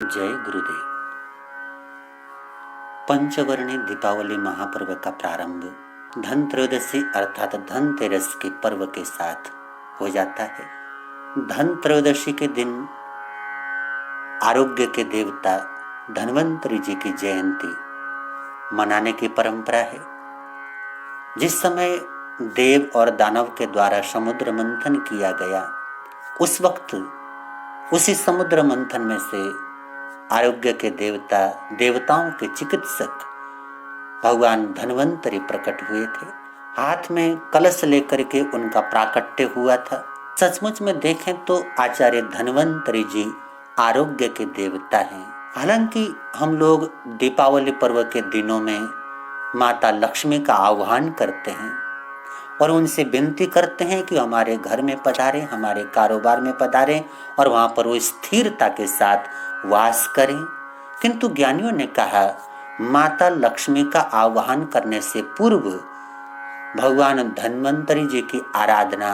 जय गुरुदेव। पंचवर्णी दीपावली महापर्व का प्रारंभ धनत्रयोदशी अर्थात धनतेरस के पर्व के साथ हो जाता है। धनत्रयोदशी के दिन आरोग्य के देवता धन्वंतरी जी की जयंती मनाने की परंपरा है। जिस समय देव और दानव के द्वारा समुद्र मंथन किया गया, उस वक्त उसी समुद्र मंथन में से आरोग्य के देवता, देवताओं के चिकित्सक भगवान धन्वंतरी प्रकट हुए थे। हाथ में कलश लेकर के उनका प्राकट्य हुआ था। सचमुच में देखें तो आचार्य धन्वंतरी जी आरोग्य के देवता हैं। हालांकि हम लोग दीपावली पर्व के दिनों में माता लक्ष्मी का आह्वान करते हैं और उनसे विनती करते हैं कि हमारे घर में पधारें, हमारे कारोबार में पधारें और वहां पर वो स्थिरता के साथ वास करें। किंतु ज्ञानियों ने कहा, माता लक्ष्मी का आह्वान करने से पूर्व भगवान धन्वंतरी जी की आराधना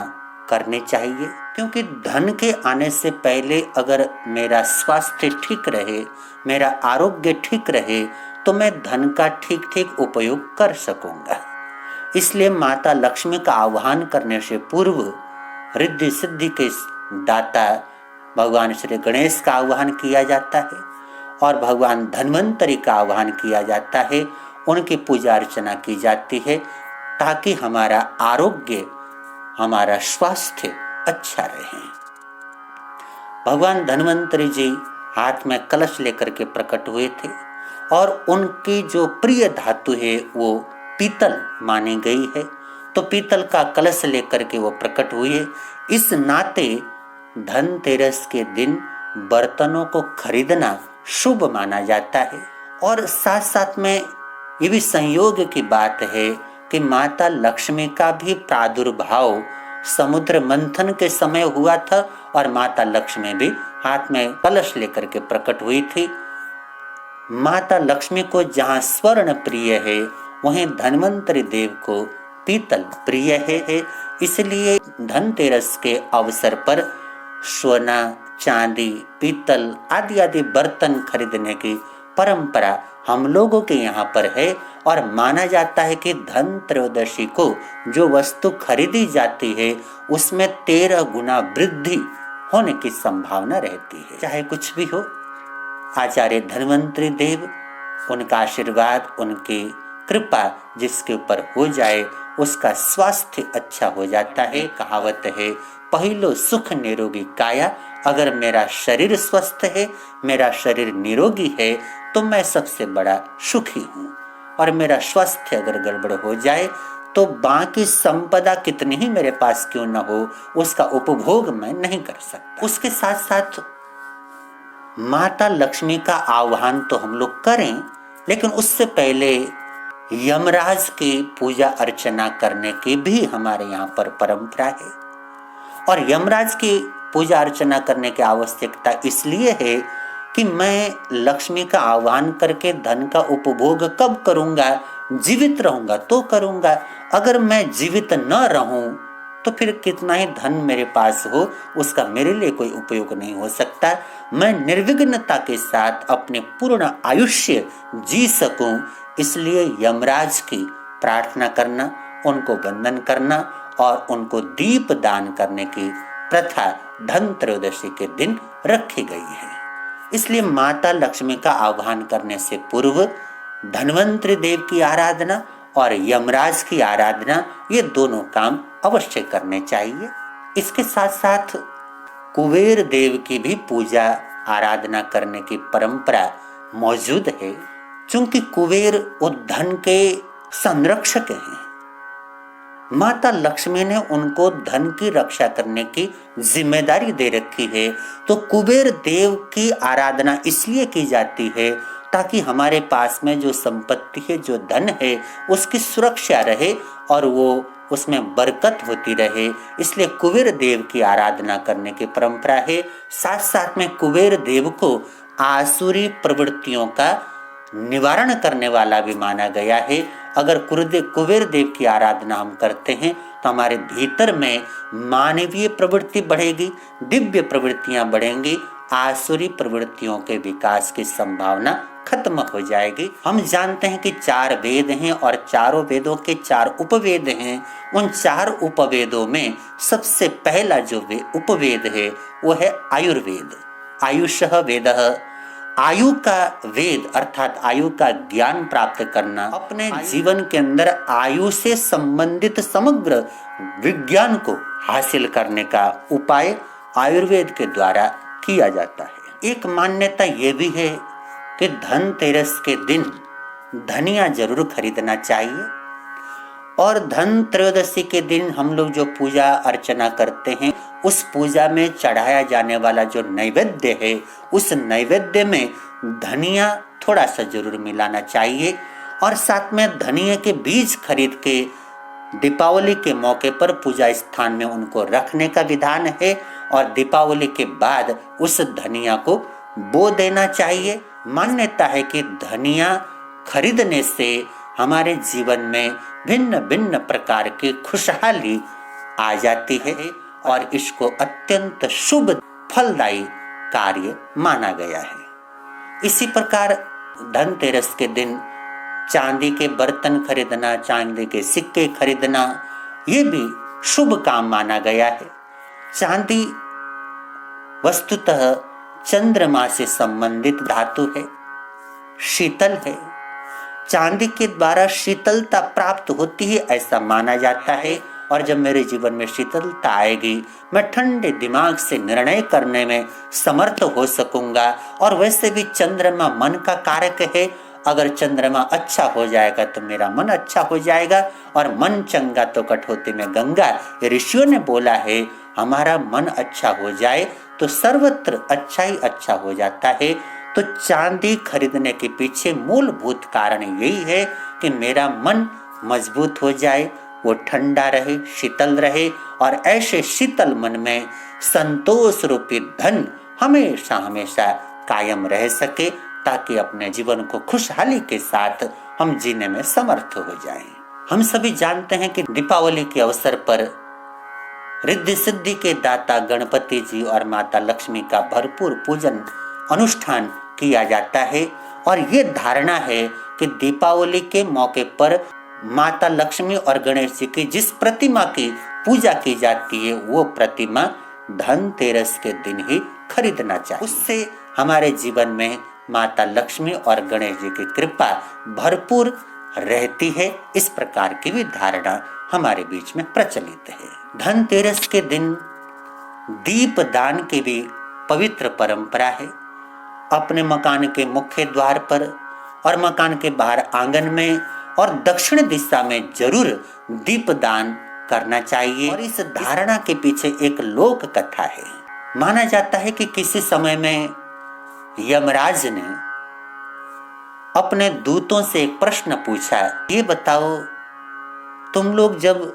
करनी चाहिए, क्योंकि धन के आने से पहले अगर मेरा स्वास्थ्य ठीक रहे, मेरा आरोग्य ठीक रहे, तो मैं धन का ठीक ठीक उपयोग कर सकूंगा। इसलिए माता लक्ष्मी का आह्वान करने से पूर्व रिद्धि सिद्धि के दाता भगवान श्री गणेश का आह्वान किया जाता है और भगवान धन्वंतरी का आह्वान किया जाता है। उनकी पूजा अर्चना की जाती है ताकि हमारा आरोग्य, हमारा स्वास्थ्य अच्छा रहे। भगवान धन्वंतरी जी हाथ में कलश लेकर के प्रकट हुए थे और उनकी जो प्रिय धातु है वो पीतल मानी गई है, तो पीतल का कलश लेकर के वो प्रकट हुए। इस नाते धनतेरस के दिन बर्तनों को खरीदना शुभ माना जाता है। और साथ साथ में ये भी संयोग की बात है कि माता लक्ष्मी का भी प्रादुर्भाव समुद्र मंथन के समय हुआ था और माता लक्ष्मी भी हाथ में कलश लेकर के प्रकट हुई थी। माता लक्ष्मी को जहाँ स्वर्ण प्रिय है, वहीं धन्वंतरी देव को पीतल प्रिय है। इसलिए धनतेरस के अवसर पर सोना, चांदी, पीतल आदि आदि बर्तन खरीदने की परंपरा हम लोगों के यहाँ पर है और माना जाता है कि धनत्रयोदशी को जो वस्तु खरीदी जाती है उसमें 13 गुना वृद्धि होने की संभावना रहती है। चाहे कुछ भी हो, आचार्य धन्वंतरी देव, उनका आशीर्वाद, उनकी कृपा जिसके ऊपर हो जाए उसका स्वास्थ्य अच्छा हो जाता है। कहावत है, पहलो सुख निरोगी काया। अगर मेरा शरीर स्वस्थ है, मेरा शरीर निरोगी है, तो मैं सबसे बड़ा सुखी हूँ। और मेरा स्वास्थ्य अगर गड़बड़ हो जाए तो बाकी संपदा कितनी ही मेरे पास क्यों न हो, उसका उपभोग मैं नहीं कर सकता। उसके साथ साथ माता लक्ष्मी का आह्वान तो हम लोग करें, लेकिन उससे पहले यमराज की पूजा अर्चना करने की भी हमारे यहाँ पर परंपरा है। और यमराज की पूजा अर्चना करने की आवश्यकता इसलिए है कि मैं लक्ष्मी का आह्वान करके धन का उपभोग कब करूंगा? जीवित रहूंगा तो करूंगा। अगर मैं जीवित न रहूं तो फिर कितना ही धन मेरे पास हो, उसका मेरे लिए कोई उपयोग नहीं हो सकता। मैं निर्विघ्नता के साथ अपने पूर्ण आयुष्य जी सकूं, इसलिए यमराज की प्रार्थना करना, उनको वंदन करना और उनको दीप दान करने की प्रथा धनत्रयोदशी के दिन रखी गई है। इसलिए माता लक्ष्मी का आह्वान करने से पूर्व धन्वंतरी देव की आराधना और यमराज की आराधना, ये दोनों काम अवश्य करने चाहिए। इसके साथ साथ कुबेर देव की भी पूजा आराधना करने की परंपरा मौजूद है, क्योंकि कुबेर धन के संरक्षक हैं। माता लक्ष्मी ने उनको धन की रक्षा करने की जिम्मेदारी दे रखी है, तो कुबेर देव की आराधना इसलिए की जाती है ताकि हमारे पास में जो संपत्ति है, जो धन है, उसकी सुरक्षा रहे और वो उसमें बरकत होती रहे। इसलिए कुबेर देव की आराधना करने की परंपरा है। साथ साथ में कुबेर देव को आसुरी प्रवृत्तियों का निवारण करने वाला भी माना गया है। अगर कुबेर देव की आराधना हम करते हैं तो हमारे भीतर में मानवीय प्रवृत्ति बढ़ेगी, दिव्य प्रवृत्तियां बढ़ेंगी, आसुरी प्रवृत्तियों के विकास की संभावना खत्म हो जाएगी। हम जानते हैं कि 4 वेद हैं और चारों वेदों के 4 उपवेद हैं। उन 4 उपवेदों में सबसे पहला जो उपवेद है वो है आयुर्वेद। आयुषः वेदः, आयु का वेद अर्थात आयु का ज्ञान प्राप्त करना, अपने जीवन के अंदर आयु से संबंधित समग्र विज्ञान को हासिल करने का उपाय आयुर्वेद के द्वारा किया जाता है। एक मान्यता यह भी है कि धनतेरस के दिन धनिया जरूर खरीदना चाहिए और धन त्रयोदशी के दिन हम लोग जो पूजा अर्चना करते हैं उस पूजा में चढ़ाया जाने वाला जो नैवेद्य है उस नैवेद्य में धनिया थोड़ा सा जरूर मिलाना चाहिए और साथ में धनिया के बीज खरीद के दीपावली के मौके पर पूजा स्थान में उनको रखने का विधान है और दीपावली के बाद उस धनिया को बो देना चाहिए। मान्यता है कि धनिया खरीदने से हमारे जीवन में भिन्न भिन्न प्रकार की खुशहाली आ जाती है और इसको अत्यंत शुभ फलदायी कार्य माना गया है। इसी प्रकार धनतेरस के दिन चांदी के बर्तन खरीदना, चांदी के सिक्के खरीदना, ये भी शुभ काम माना गया है। चांदी वस्तुतः चंद्रमा से संबंधित धातु है, शीतल है। चांदी के द्वारा शीतलता प्राप्त होती है ऐसा माना जाता है और जब मेरे जीवन में शीतलता आएगी मैं ठंडे दिमाग से निर्णय करने में समर्थ हो सकूंगा। और वैसे भी चंद्रमा मन का कारक है, अगर चंद्रमा अच्छा हो जाएगा तो मेरा मन अच्छा हो जाएगा और मन चंगा तो कठौती में गंगा। ऋषियों ने बोला है हमारा मन अच्छा हो जाए तो सर्वत्र अच्छा ही अच्छा हो जाता है। तो चांदी खरीदने के पीछे मूलभूत कारण यही है कि मेरा मन मजबूत हो जाए, वो ठंडा रहे, शीतल रहे और ऐसे शीतल मन में संतोष रूपी धन हमेशा हमेशा कायम रह सके ताकि अपने जीवन को खुशहाली के साथ हम जीने में समर्थ हो जाएं। हम सभी जानते हैं कि दीपावली के अवसर पर रिद्धि सिद्धि के दाता गणपति जी और माता लक्ष्मी का भरपूर पूजन अनुष्ठान किया जाता है और ये धारणा है कि दीपावली के मौके पर माता लक्ष्मी और गणेश जी की जिस प्रतिमा की पूजा की जाती है वो प्रतिमा धनतेरस के दिन ही खरीदना चाहिए। उससे हमारे जीवन में माता लक्ष्मी और गणेश जी की कृपा भरपूर रहती है। इस प्रकार की भी धारणा हमारे बीच में प्रचलित है। धनतेरस के दिन दीप दान की भी पवित्र परंपरा है। अपने मकान के मुख्य द्वार पर और मकान के बाहर आंगन में और दक्षिण दिशा में जरूर दीप दान करना चाहिए। और इस धारणा के पीछे एक लोक कथा है। माना जाता है कि किसी समय में यमराज ने अपने दूतों से एक प्रश्न पूछा, ये बताओ तुम लोग जब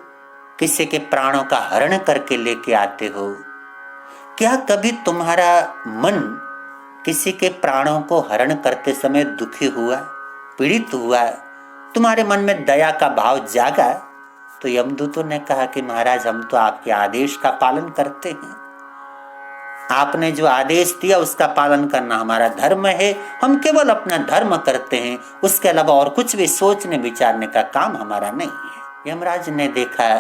किसी के प्राणों का हरण करके लेके आते हो, क्या कभी तुम्हारा मन किसी के प्राणों को हरण करते समय दुखी हुआ, पीड़ित हुआ, तुम्हारे मन में दया का भाव जागा? तो यमदूतों ने कहा कि महाराज हम तो आपके आदेश का पालन करते हैं, आपने जो आदेश दिया उसका पालन करना हमारा धर्म है, हम केवल अपना धर्म करते हैं, उसके अलावा और कुछ भी सोचने विचारने का काम हमारा नहीं है। यमराज ने देखा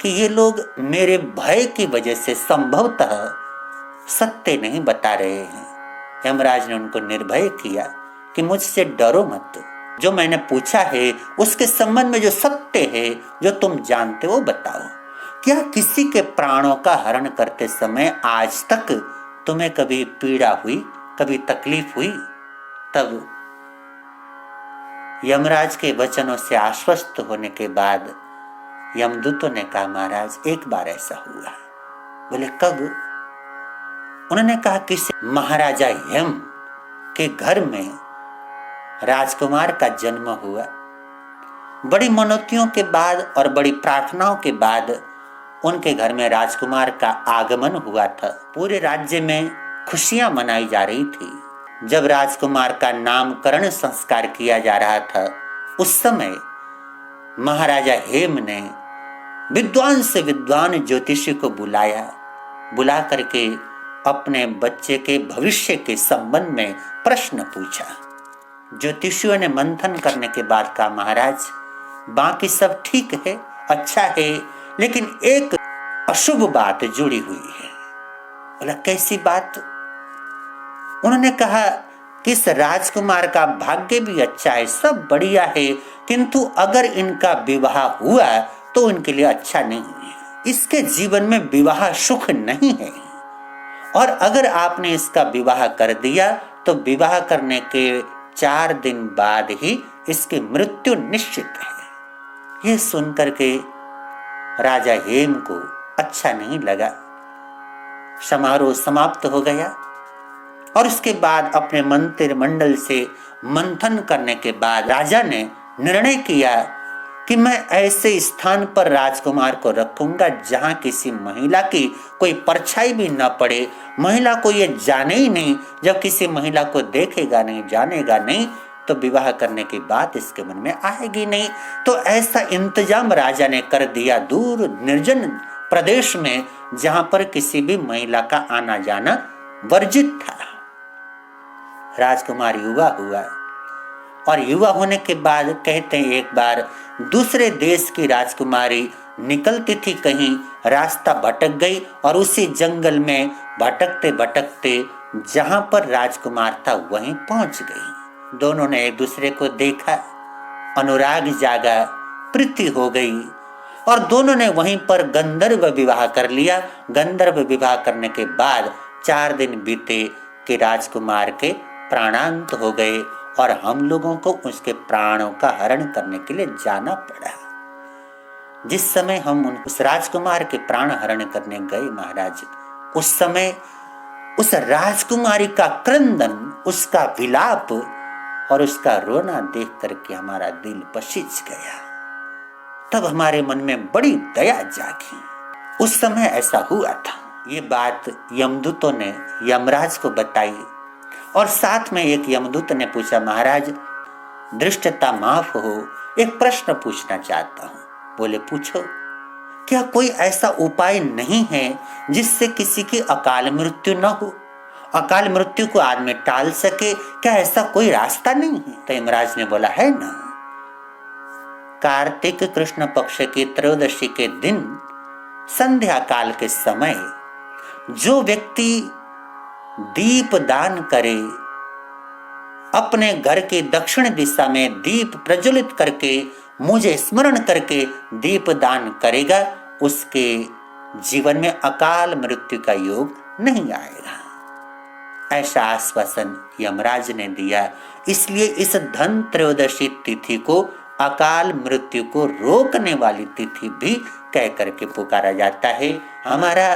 कि ये लोग मेरे भय की वजह से संभवतः सत्य नहीं बता रहे हैं। यमराज ने उनको निर्भय किया कि मुझसे डरो मत, जो मैंने पूछा है उसके संबंध में जो सत्य है, जो तुम जानते हो बताओ। क्या किसी के प्राणों का हरण करते समय आज तक तुम्हें कभी पीड़ा हुई, कभी तकलीफ हुई? तब यमराज के वचनों से आश्वस्त होने के बाद यमदूतों ने कहा महाराज एक बार ऐसा हुआ। बोले कब? उन्होंने कहा किसी महाराजा यम के घर में राजकुमार का जन्म हुआ। बड़ी मनोतियों के बाद और बड़ी प्रार्थनाओं के बाद उनके घर में राजकुमार का आगमन हुआ था। पूरे राज्य में खुशियां मनाई जा रही थी। जब राजकुमार का नामकरण संस्कार किया जा रहा था उस समय महाराजा हेम ने विद्वान से विद्वान ज्योतिषी को बुलाया। बुला करके अपने बच्चे के भविष्य के संबंध में प्रश्न पूछा। ज्योतिषियों ने मंथन करने के बाद कहा, महाराज बाकी सब ठीक है, अच्छा है, लेकिन एक अशुभ बात जुड़ी हुई है। बोला कैसी बात? उन्होंने कहा कि इस राजकुमार का भाग्य भी अच्छा है, सब बढ़िया है, किंतु अगर इनका विवाह हुआ तो इनके लिए अच्छा नहीं है। इसके जीवन में विवाह सुख नहीं है, और अगर आपने इसका विवाह कर दिया तो विवाह करने के 4 दिन बाद ही इसकी मृत्यु निश्चित है। यह सुनकर के राजा हेम को अच्छा नहीं लगा। समारोह समाप्त हो गया और उसके बाद अपने मंत्रिमंडल से मंथन करने के बाद राजा ने निर्णय किया कि मैं ऐसे स्थान पर राजकुमार को रखूंगा जहां किसी महिला की कोई परछाई भी न पड़े, महिला को ये जाने ही नहीं। जब किसी महिला को देखेगा नहीं, जानेगा नहीं, तो विवाह करने की बात इसके मन में आएगी नहीं। तो ऐसा इंतजाम राजा ने कर दिया दूर निर्जन प्रदेश में, जहां पर किसी भी महिला का आना जाना वर्जित था। राजकुमार युवा हुआ, और युवा होने के बाद कहते हैं एक बार दूसरे देश की राजकुमारी निकलती थी, कहीं रास्ता भटक गई और उसी जंगल में भटकते भटकते जहां पर राजकुमार था वहीं पहुंच गई। दोनों ने एक दूसरे को देखा, अनुराग जागा, प्रीति हो गई, और दोनों ने वहीं पर गंधर्व विवाह कर लिया। गंधर्व विवाह करने के बाद 4 दिन बीते कि राजकुमार के प्राणांत हो गए, और हम लोगों को उसके प्राणों का हरण करने के लिए जाना पड़ा। जिस समय हम उस राजकुमार के प्राण हरण करने गए महाराज, उस समय उस राजकुमारी का क्रंदन, उसका विलाप और उसका रोना देख करके हमारा दिल पसीज गया। तब हमारे मन में बड़ी दया जागी। उस समय ऐसा हुआ था। ये बात यमदूतों ने यमराज को बताई, और साथ में एक यमदूत ने पूछा, महाराज धृष्टता माफ हो, एक प्रश्न पूछना चाहता हूं। बोले पूछो। क्या कोई ऐसा उपाय नहीं है जिससे किसी की अकाल मृत्यु न हो, अकाल मृत्यु को आदमी टाल सके? क्या ऐसा कोई रास्ता नहीं है? तो यमराज ने बोला है ना, कार्तिक कृष्ण पक्ष की त्रयोदशी के दिन संध्या काल के समय जो व्यक्ति दीप दान करे, अपने घर के दक्षिण दिशा में दीप प्रज्वलित करके मुझे स्मरण करके दीप दान करेगा, उसके जीवन में अकाल मृत्यु का योग नहीं आएगा। ऐसा आश्वासन यमराज ने दिया। इसलिए इस धन त्रयोदशी तिथि को अकाल मृत्यु को रोकने वाली तिथि भी कह करके पुकारा जाता है। हमारा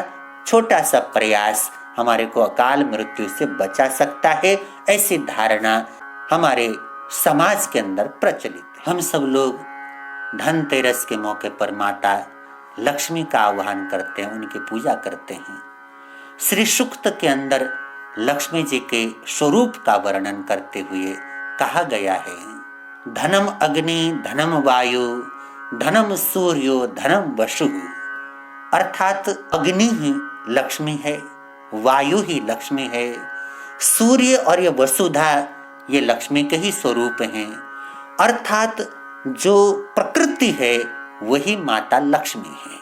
छोटा सा प्रयास हमारे को अकाल मृत्यु से बचा सकता है, ऐसी धारणा हमारे समाज के अंदर प्रचलित है। हम सब लोग धनतेरस के मौके पर माता लक्ष्मी का आह्वान करते हैं, उनकी पूजा करते हैं। श्री सूक्त के अंदर लक्ष्मी जी के स्वरूप का वर्णन करते हुए कहा गया है, धनम अग्नि धनम वायु धनम सूर्यो धनम वसु। अर्थात अग्नि ही लक्ष्मी है, वायु ही लक्ष्मी है, सूर्य और ये वसुधा ये लक्ष्मी के ही स्वरूप हैं। अर्थात जो प्रकृति है वही माता लक्ष्मी है।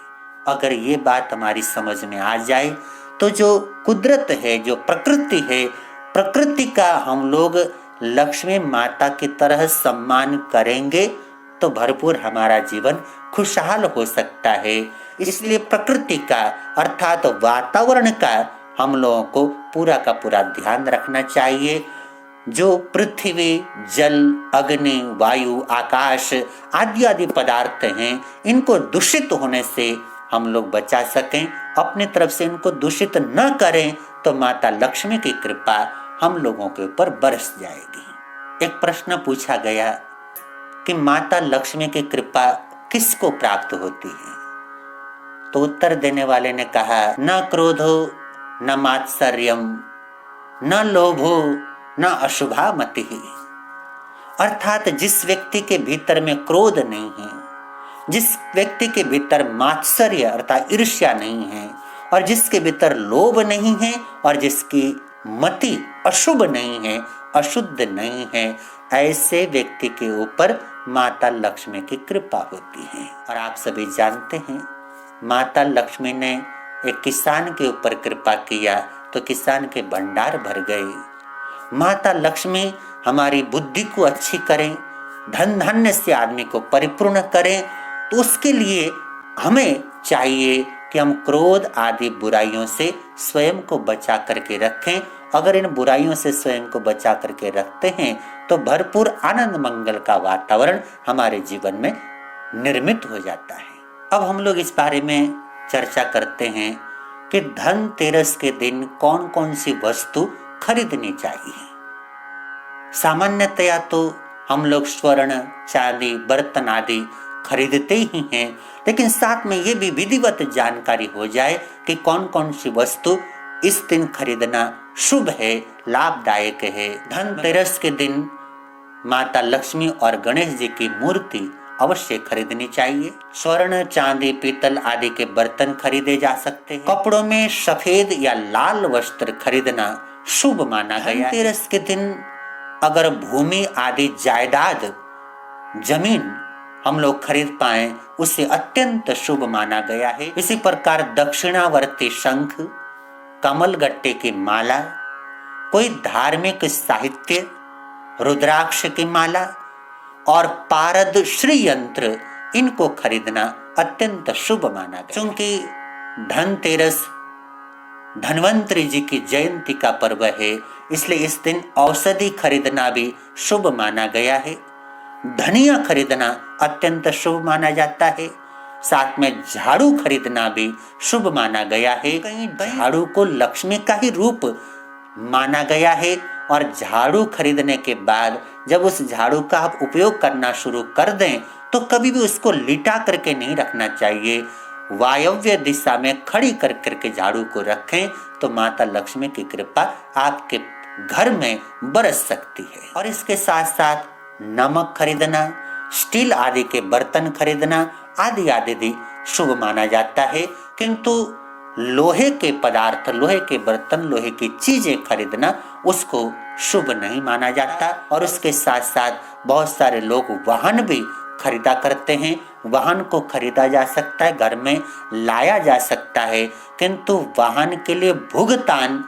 अगर ये बात हमारी समझ में आ जाए तो जो कुदरत है, जो प्रकृति है, प्रकृति का हम लोग लक्ष्मी माता की तरह सम्मान करेंगे तो भरपूर हमारा जीवन खुशहाल हो सकता है। इसलिए प्रकृति का अर्थात वातावरण का हम लोगों को पूरा का पूरा ध्यान रखना चाहिए। जो पृथ्वी, जल, अग्नि, वायु, आकाश आदि आदि पदार्थ हैं, इनको दूषित होने से हम लोग बचा सकें, अपनी तरफ से इनको दूषित न करें, तो माता लक्ष्मी की कृपा हम लोगों के ऊपर बरस जाएगी। एक प्रश्न पूछा गया कि माता लक्ष्मी की कृपा किसको प्राप्त होती है? तो उत्तर देने वाले ने कहा, न क्रोधो न मात्सर्यम न लोभो न अशुभा मति। अर्थात जिस व्यक्ति के भीतर में क्रोध नहीं है, जिस व्यक्ति के भीतर मात्सर्य अर्थात ईर्ष्या नहीं है, और जिसके भीतर लोभ नहीं है और जिसकी मति अशुभ नहीं है, अशुद्ध नहीं है, ऐसे व्यक्ति के ऊपर माता लक्ष्मी की कृपा होती है। और आप सभी जानते हैं, माता लक्ष्मी ने एक किसान के ऊपर कृपा किया तो किसान के भंडार भर गए। माता लक्ष्मी हमारी बुद्धि को अच्छी करें, धन धान्य से आदमी को परिपूर्ण करें, तो उसके लिए हमें चाहिए कि हम क्रोध आदि बुराइयों से स्वयं को बचा करके रखें। अगर इन बुराइयों से स्वयं को बचा करके रखते हैं तो भरपूर आनंद मंगल का वातावरण हमारे जीवन में निर्मित हो जाता है। अब हम लोग इस बारे में चर्चा करते हैं कि धनतेरस के दिन कौन कौन सी वस्तु खरीदनी चाहिए। सामान्यतया तो हम लोग स्वर्ण, चांदी, बर्तन आदि खरीदते ही हैं, लेकिन साथ में ये भी विधिवत जानकारी हो जाए कि कौन कौन सी वस्तु इस दिन खरीदना शुभ है, लाभदायक है। धनतेरस के दिन माता लक्ष्मी और गणेश जी की मूर्ति अवश्य खरीदनी चाहिए। स्वर्ण, चांदी, पीतल आदि के बर्तन खरीदे जा सकते हैं। कपड़ों में सफेद या लाल वस्त्र खरीदना शुभ माना गया है। धनतेरस के दिन अगर भूमि आदि जायदाद, जमीन हम लोग खरीद पाए, उसे अत्यंत शुभ माना गया है। इसी प्रकार दक्षिणावर्ती शंख, कमलगट्टे की माला, कोई धार्मिक साहित्य, रुद्राक्ष की माला और पारद श्री यंत्र, इनको खरीदना अत्यंत शुभ माना गया। क्योंकि धनतेरस धन्वंतरी जी की जयंती का पर्व है, इसलिए इस दिन औषधि खरीदना भी शुभ माना गया है। धनिया खरीदना अत्यंत शुभ माना जाता है। साथ में झाड़ू खरीदना भी शुभ माना गया है। कहीं झाड़ू को लक्ष्मी का ही रूप माना गया है और झाड़ू खरीदने के बाद जब उस झाड़ू का आप उपयोग करना शुरू कर दें तो कभी भी उसको लिटा करके नहीं रखना चाहिए। वायव्य दिशा में खड़ी कर करके झाड़ू को रखें तो माता लक्ष्मी की कृपा आपके घर में बरस सकती है। और इसके साथ साथ नमक खरीदना, स्टील आदि के बर्तन खरीदना आदि आदि भी शुभ माना जाता है, किंतु लोहे के पदार्थ, लोहे के बर्तन, लोहे की चीजें खरीदना उसको शुभ नहीं माना जाता। और उसके साथ साथ बहुत सारे लोग वाहन भी खरीदा करते हैं। वाहन को खरीदा जा सकता है, घर में लाया जा सकता है, किंतु वाहन के लिए भुगतान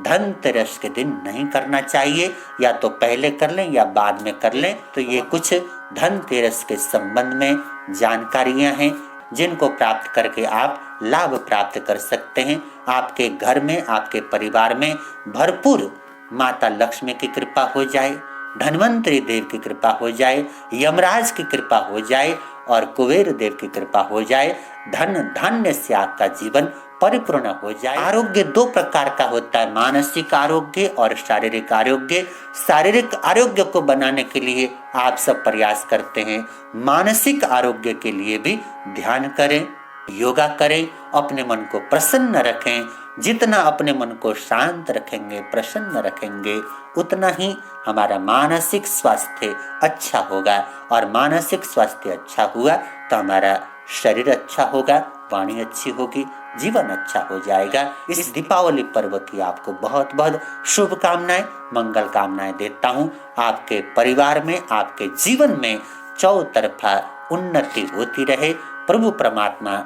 धनतेरस के दिन नहीं करना चाहिए। या तो पहले कर लें या बाद में कर लें। तो ये कुछ धनतेरस के संबंध में जानकारियां हैं जिनको प्राप्त करके आप लाभ प्राप्त कर सकते हैं। आपके घर में, आपके परिवार में भरपूर माता लक्ष्मी की कृपा हो जाए, धन्वंतरी देव की कृपा हो जाए, यमराज की कृपा हो जाए और कुबेर देव की कृपा हो जाए। धन धान्य से आपका जीवन परिपूर्ण हो जाए। आरोग्य दो प्रकार का होता है, मानसिक आरोग्य और शारीरिक आरोग्य। शारीरिक आरोग्य को बनाने के लिए आप सब प्रयास करते हैं, मानसिक आरोग्य के लिए भी ध्यान करें, योगा करें, अपने मन को प्रसन्न रखें। जितना अपने मन को शांत रखेंगे, प्रसन्न रखेंगे, उतना ही हमारा मानसिक स्वास्थ्य अच्छा होगा। और मानसिक स्वास्थ्य अच्छा हुआ तो हमारा शरीर अच्छा होगा, वाणी अच्छी होगी, जीवन अच्छा हो जाएगा। इस दीपावली पर्व की आपको बहुत बहुत शुभकामनाएं, मंगल कामनाएं देता हूं। आपके परिवार में, आपके जीवन में चौतरफा उन्नति होती रहे। प्रभु परमात्मा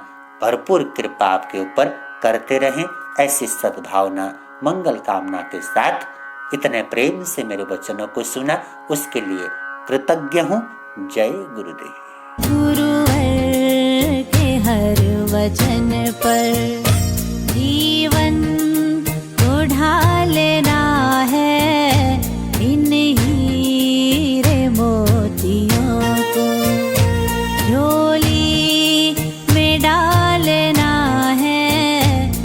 भरपूर कृपा आपके ऊपर करते रहें। ऐसी सद्भावना, मंगल कामना के साथ इतने प्रेम से मेरे वचनों को सुना, उसके लिए कृतज्ञ हूँ। जय गुरुदेव। गुरुवर के हर वचन पर